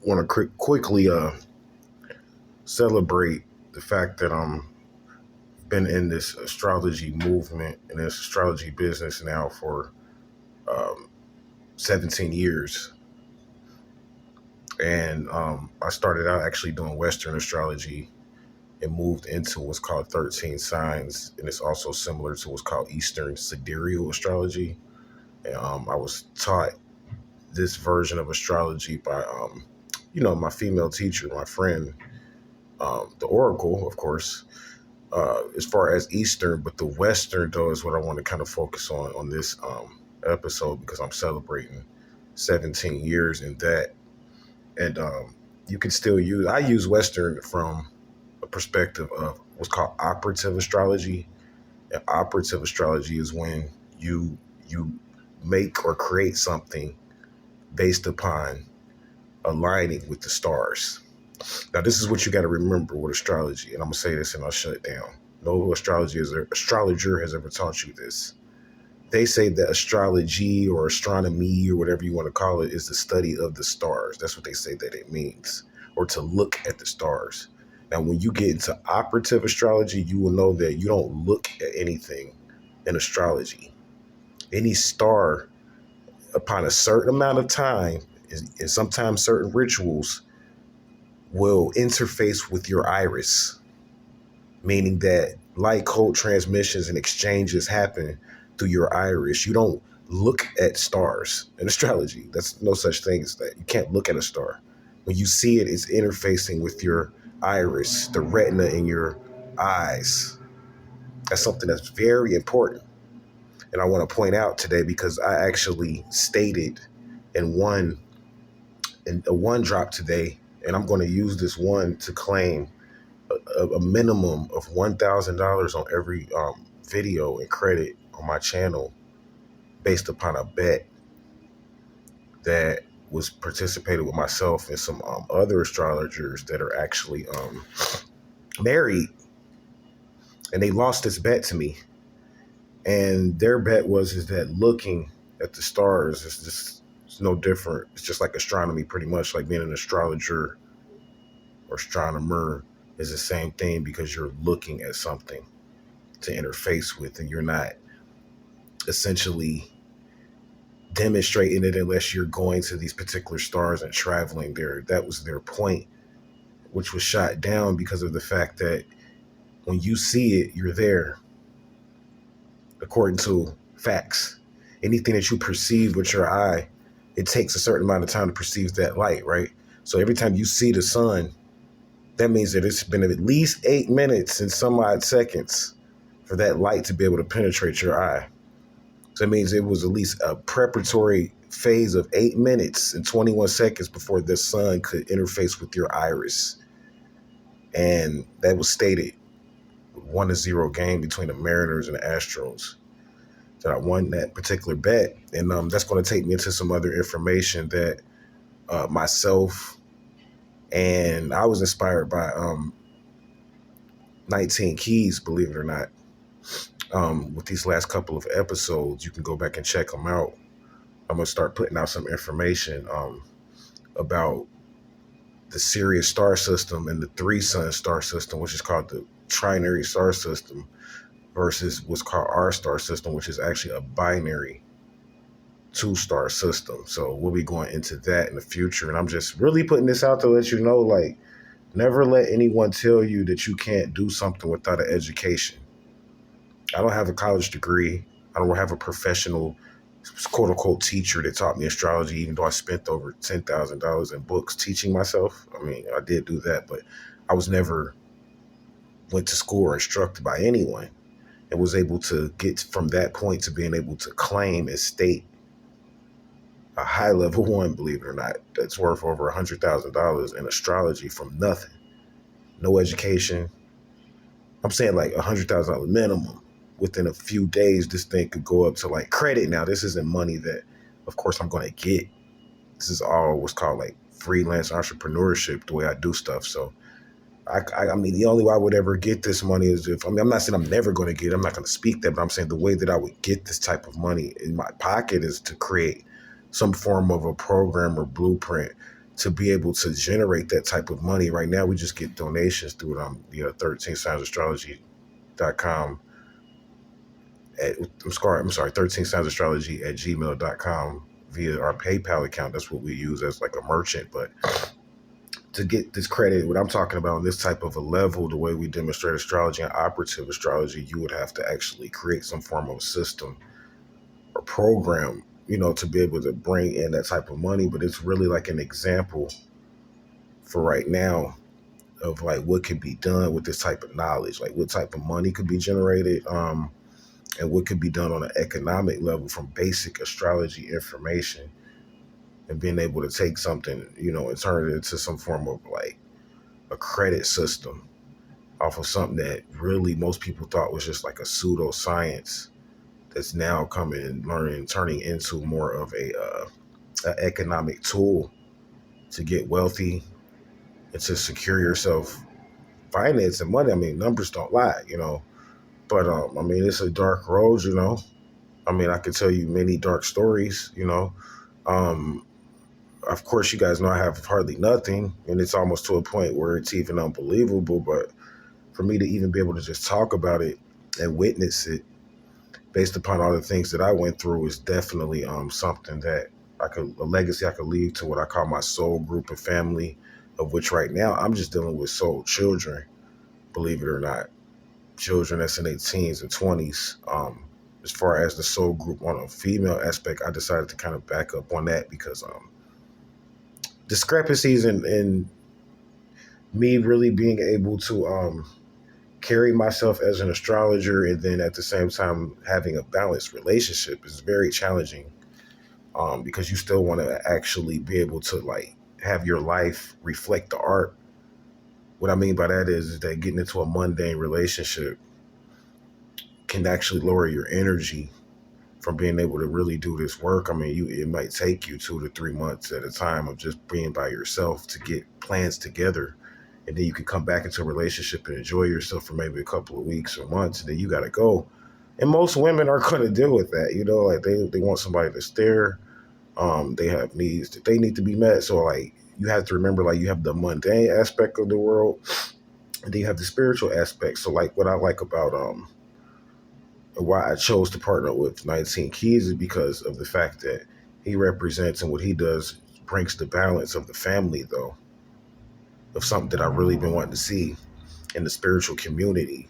want to quickly celebrate the fact that I'm been in this astrology movement and this astrology business now for 17 years. And I started out actually doing Western astrology and moved into what's called 13 signs. And it's also similar to what's called Eastern sidereal astrology. And I was taught this version of astrology by, my female teacher, my friend, the Oracle, of course, as far as Eastern. But the Western, though, is what I want to kind of focus on this episode, because I'm celebrating 17 years in that. And you can still I use Western from a perspective of what's called operative astrology. And operative astrology is when you make or create something based upon aligning with the stars. Now, this is what you got to remember with astrology, and I'm going to say this and I'll shut it down. No astrologer has ever taught you this. They say that astrology or astronomy or whatever you want to call it is the study of the stars. That's what they say that it means, or to look at the stars. Now, when you get into operative astrology, you will know that you don't look at anything in astrology. Any star, upon a certain amount of time, and sometimes certain rituals, will interface with your iris, meaning that light code transmissions and exchanges happen through your iris. You don't look at stars in astrology. That's no such thing as that. You can't look at a star. When you see it, it's interfacing with your iris, the retina in your eyes. That's something that's very important. And I want to point out today, because I actually stated in a one drop today, and I'm going to use this one to claim a minimum of $1,000 on every video and credit on my channel, based upon a bet that was participated with myself and some other astrologers that are actually married, and they lost this bet to me. And their bet is that looking at the stars is just, it's no different. It's just like astronomy, pretty much. Like being an astrologer or astronomer is the same thing, because you're looking at something to interface with, and you're not essentially demonstrating it unless you're going to these particular stars and traveling there. That was their point, which was shot down because of the fact that when you see it, you're there. According to facts, anything that you perceive with your eye, it takes a certain amount of time to perceive that light, right? So every time you see the sun, that means that it's been at least 8 minutes and some odd seconds for that light to be able to penetrate your eye. So it means it was at least a preparatory phase of 8 minutes and 21 seconds before the sun could interface with your iris. And that was stated. 1-0 game between the Mariners and the Astros. So I won that particular bet, and that's going to take me into some other information that myself, and I was inspired by 19 Keys, believe it or not. With these last couple of episodes, you can go back and check them out. I'm going to start putting out some information about the Sirius star system and the 3-sun star system, which is called the Trinary star system, versus what's called our star system, which is actually a binary 2-star system. So we'll be going into that in the future. And I'm just really putting this out to let you know, like, never let anyone tell you that you can't do something without an education. I don't have a college degree. I don't have a professional, quote unquote, teacher that taught me astrology, even though I spent over $10,000 in books teaching myself. I mean, I did do that, but I was never went to school or instructed by anyone, and was able to get from that point to being able to claim and state a high level one, believe it or not, that's worth over $100,000 in astrology from nothing. No education. I'm saying like $100,000 minimum. Within a few days, this thing could go up to like credit. Now, this isn't money that, of course, I'm going to get. This is all what's called like freelance entrepreneurship, the way I do stuff. So I mean, the only way I would ever get this money is if, I mean, I'm not saying I'm never going to get it. I'm not going to speak that, but I'm saying the way that I would get this type of money in my pocket is to create some form of a program or blueprint to be able to generate that type of money. Right now, we just get donations through 13signsastrology.com. I'm sorry, 13signsastrology@gmail.com via our PayPal account. That's what we use as like a merchant. But to get this credit, what I'm talking about on this type of a level, the way we demonstrate astrology and operative astrology, you would have to actually create some form of system or program, to be able to bring in that type of money. But it's really like an example for right now of like what could be done with this type of knowledge, like what type of money could be generated, and what could be done on an economic level from basic astrology information, and being able to take something, and turn it into some form of like a credit system off of something that really most people thought was just like a pseudoscience that's now coming and learning, turning into more of a economic tool to get wealthy and to secure yourself finance and money. I mean, numbers don't lie, but I mean, it's a dark road, I mean, I could tell you many dark stories, um, of course, you guys know I have hardly nothing, and it's almost to a point where it's even unbelievable. But for me to even be able to just talk about it and witness it based upon all the things that I went through is definitely something that a legacy I could leave to what I call my soul group of family, of which right now I'm just dealing with soul children, believe it or not, children that's in their teens and 20s. As far as the soul group on a female aspect, I decided to kind of back up on that because discrepancies in me really being able to carry myself as an astrologer and then at the same time having a balanced relationship is very challenging, because you still want to actually be able to like have your life reflect the art. What I mean by that is that getting into a mundane relationship can actually lower your energy from being able to really do this work. I mean, it might take you 2 to 3 months at a time of just being by yourself to get plans together. And then you can come back into a relationship and enjoy yourself for maybe a couple of weeks or months, and then you got to go. And most women are going to deal with that, like they want somebody to stare. They have needs that they need to be met. So like you have to remember, like you have the mundane aspect of the world, and then you have the spiritual aspect. So like what I like about why I chose to partner with 19 Keys is because of the fact that he represents, and what he does brings the balance of the family, though, of something that I've really been wanting to see in the spiritual community,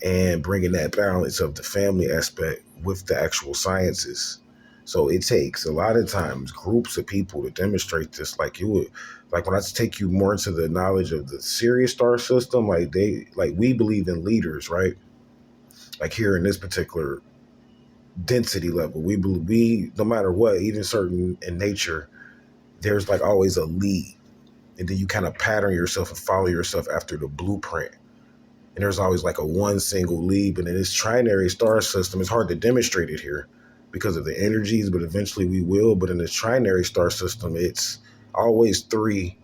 and bringing that balance of the family aspect with the actual sciences. So it takes a lot of times groups of people to demonstrate this. Like when I take you more into the knowledge of the Sirius star system, like we believe in leaders, right? Like here in this particular density level, we no matter what, even certain in nature, there's like always a lead, and then you kind of pattern yourself and follow yourself after the blueprint. And there's always like a one single lead. But in this trinary star system, it's hard to demonstrate it here because of the energies, but eventually we will. But in the trinary star system, it's always 3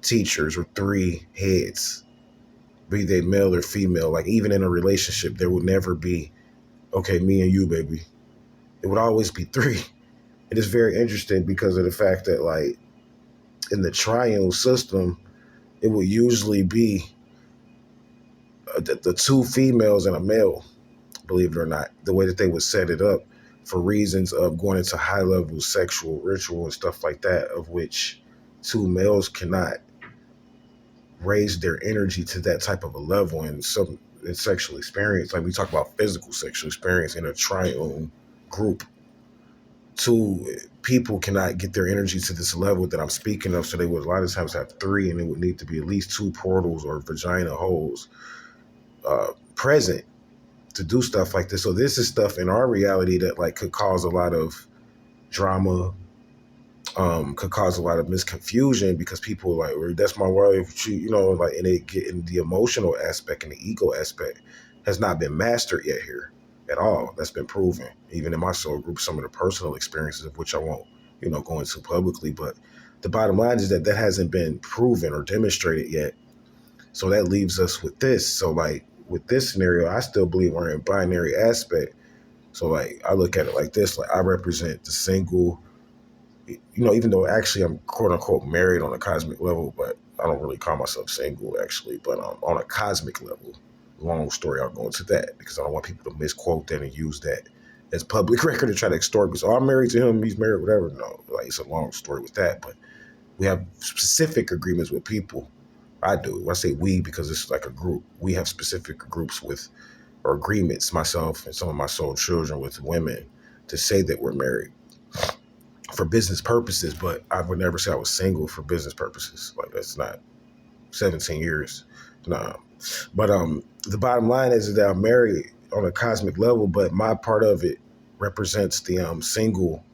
teachers or 3 heads, be they male or female. Like even in a relationship, there would never be, okay, me and you, baby. It would always be 3. It is very interesting because of the fact that like in the triune system, it would usually be the 2 females and a male, believe it or not, the way that they would set it up for reasons of going into high level sexual ritual and stuff like that, of which 2 males cannot raise their energy to that type of a level in sexual experience. Like we talk about physical sexual experience in a triune group. 2 people cannot get their energy to this level that I'm speaking of, so they would a lot of times have 3, and it would need to be at least 2 portals or vagina holes present to do stuff like this. So this is stuff in our reality that like could cause a lot of drama, could cause a lot of misconfusion because people are like, well, that's my wife, like, and it get in the emotional aspect and the ego aspect has not been mastered yet here at all. That's been proven, even in my soul group, some of the personal experiences of which I won't, go into publicly. But the bottom line is that hasn't been proven or demonstrated yet. So that leaves us with this. So like with this scenario, I still believe we're in binary aspect. So like I look at it like this, like I represent the single even though actually I'm quote unquote married on a cosmic level, but I don't really call myself single actually. But on a cosmic level, long story, I'll go into that because I don't want people to misquote that and use that as public record to try to extort. Because I'm married to him, he's married, whatever. No, like it's a long story with that. But we have specific agreements with people. I do. I say we because it's like a group. We have specific groups with or agreements, myself and some of my soul children with women, to say that we're married for business purposes, but I would never say I was single for business purposes. Like that's not 17 years. No. But the bottom line is that I'm married on a cosmic level, but my part of it represents the single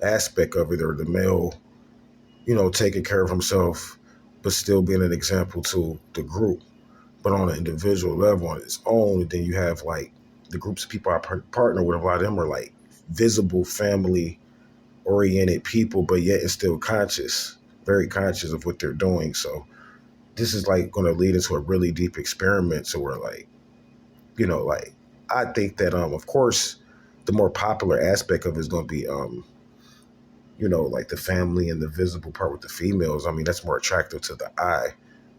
aspect of it, or the male, taking care of himself, but still being an example to the group. But on an individual level on its own, then you have like the groups of people I partner with, a lot of them are like visible family oriented people, but yet it's still conscious, very conscious of what they're doing. So this is like going to lead into a really deep experiment. So we're like, like I think that of course the more popular aspect of it is going to be like the family and the visible part with the females. I mean, that's more attractive to the eye.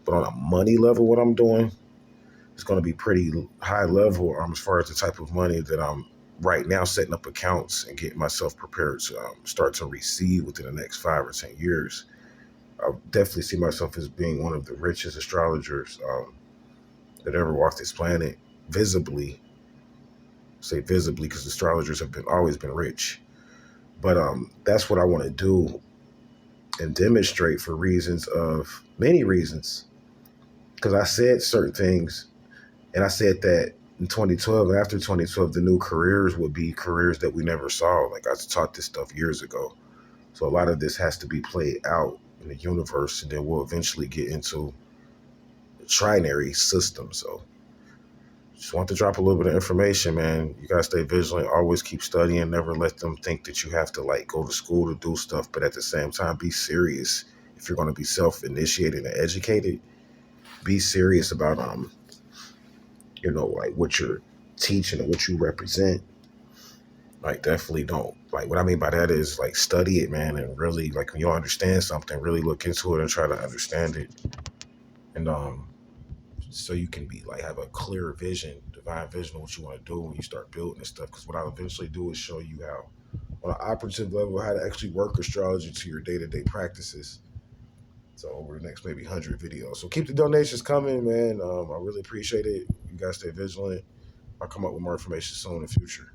But on a money level, what I'm doing is going to be pretty high level as far as the type of money that I'm right now setting up accounts and getting myself prepared to start to receive within the next 5 or 10 years. I definitely see myself as being one of the richest astrologers that ever walked this planet visibly. Say visibly because astrologers have been always been rich. But that's what I want to do and demonstrate for reasons of many reasons. Because I said certain things, and I said that in 2012 and after 2012, the new careers would be careers that we never saw. Like I taught this stuff years ago. So a lot of this has to be played out in the universe, and then we'll eventually get into the trinary system. So just want to drop a little bit of information, man. You gotta stay vigilant, always keep studying, never let them think that you have to like go to school to do stuff, but at the same time be serious. If you're gonna be self-initiated and educated, be serious about like what you're teaching and what you represent. Like definitely don't, like what I mean by that is like study it, man, and really like when you don't understand something, really look into it and try to understand it. And so you can be like have a clear vision, divine vision of what you want to do when you start building this stuff. Because what I'll eventually do is show you how, on an operative level, how to actually work astrology to your day-to-day practices. So over the next maybe 100 videos. So keep the donations coming, man. I really appreciate it. You guys stay vigilant. I'll come up with more information soon in the future.